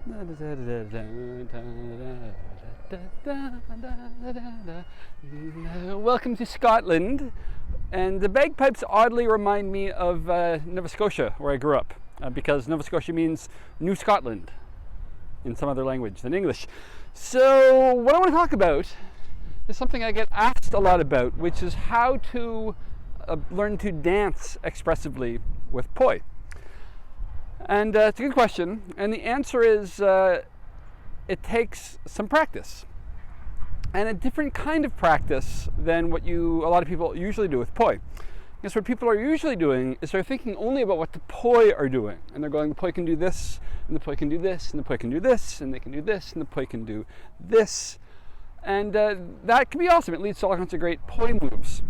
Welcome to Scotland, and the bagpipes oddly remind me of Nova Scotia, where I grew up, because Nova Scotia means New Scotland in some other language than English. So what I want to talk about is something I get asked a lot about, which is how to learn to dance expressively with poi. And it's a good question, and the answer is it takes some practice, and a different kind of practice than what a lot of people usually do with poi. Because what people are usually doing is they're thinking only about what the poi are doing, and they're going, the poi can do this, and the poi can do this, and the poi can do this, and they can do this, and the poi can do this, and that can be awesome. It leads to all kinds of great poi moves,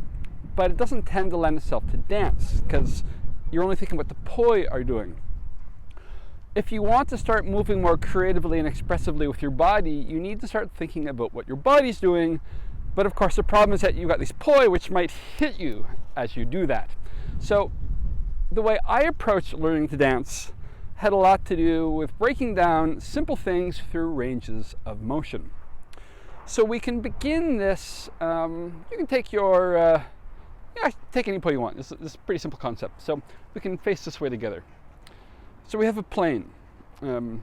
but it doesn't tend to lend itself to dance because you're only thinking what the poi are doing. If you want to start moving more creatively and expressively with your body, you need to start thinking about what your body's doing. But of course, the problem is that you've got these poi which might hit you as you do that. So the way I approached learning to dance had a lot to do with breaking down simple things through ranges of motion. So we can begin this, you can take your, take any poi you want. This is a pretty simple concept. So we can face this way together. So we have a plane. You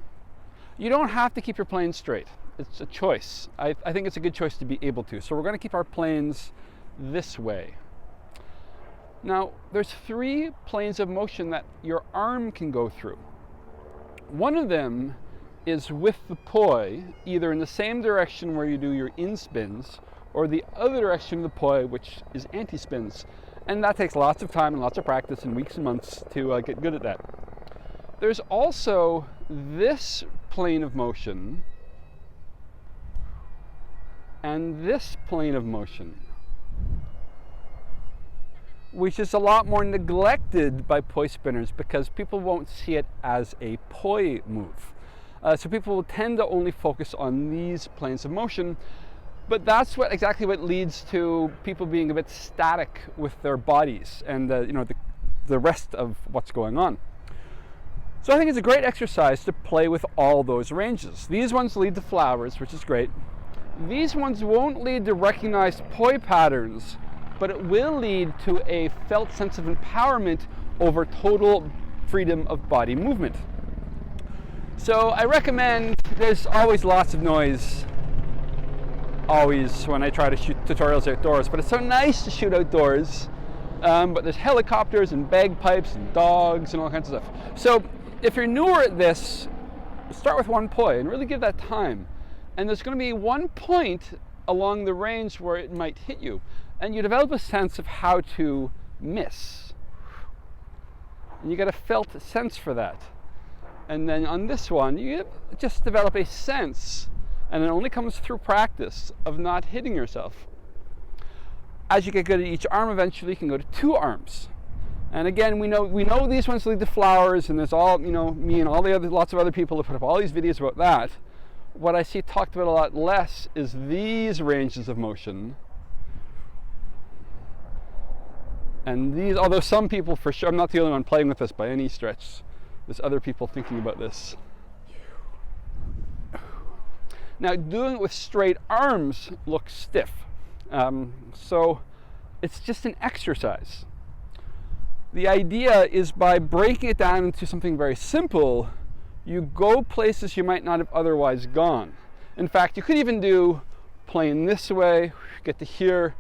don't have to keep your plane straight. It's a choice. I think it's a good choice to be able to. So we're going to keep our planes this way. Now, there's 3 planes of motion that your arm can go through. One of them is with the poi, either in the same direction where you do your in-spins, or the other direction of the poi, which is anti-spins. And that takes lots of time and lots of practice and weeks and months to get good at that. There's also this plane of motion and this plane of motion, which is a lot more neglected by poi spinners because people won't see it as a poi move. So people will tend to only focus on these planes of motion, but that's exactly what leads to people being a bit static with their bodies and the rest of what's going on. So I think it's a great exercise to play with all those ranges. These ones lead to flowers, which is great. These ones won't lead to recognized poi patterns, but it will lead to a felt sense of empowerment over total freedom of body movement. So I recommend, there's always lots of noise, always when I try to shoot tutorials outdoors, but it's so nice to shoot outdoors. But there's helicopters and bagpipes and dogs and all kinds of stuff. So if you're newer at this, start with one poi and really give that time. And there's going to be one point along the range where it might hit you. And you develop a sense of how to miss. And you get a felt sense for that. And then on this one, you just develop a sense, and it only comes through practice, of not hitting yourself. As you get good at each arm, eventually you can go to 2 arms. And again, we know these ones lead to flowers, and there's all, me and lots of other people have put up all these videos about that. What I see talked about a lot less is these ranges of motion. And these, although some people for sure, I'm not the only one playing with this by any stretch. There's other people thinking about this. Now, doing it with straight arms looks stiff. So it's just an exercise. The idea is by breaking it down into something very simple, you go places you might not have otherwise gone. In fact, you could even do plane this way, get to here,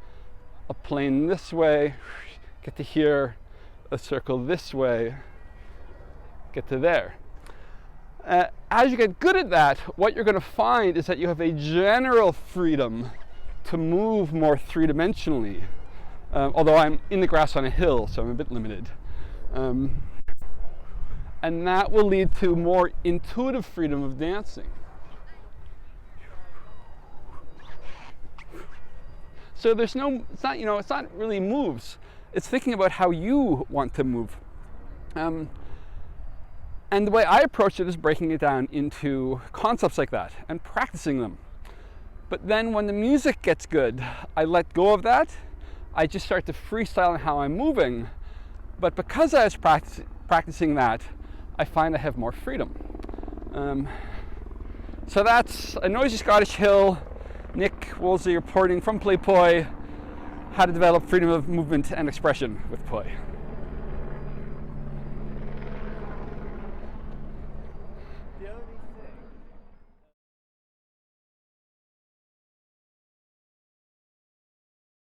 a plane this way, get to here, a circle this way, get to there. As you get good at that, what you're going to find is that you have a general freedom to move more three-dimensionally. Although I'm in the grass on a hill, so I'm a bit limited. And that will lead to more intuitive freedom of dancing. So it's not really moves. It's thinking about how you want to move. And the way I approach it is breaking it down into concepts like that and practicing them. But then when the music gets good, I let go of that. I just start to freestyle on how I'm moving. But because I was practicing that, I find I have more freedom. So that's a noisy Scottish hill. Nick Wolsey reporting from Playpoi, how to develop freedom of movement and expression with Poi.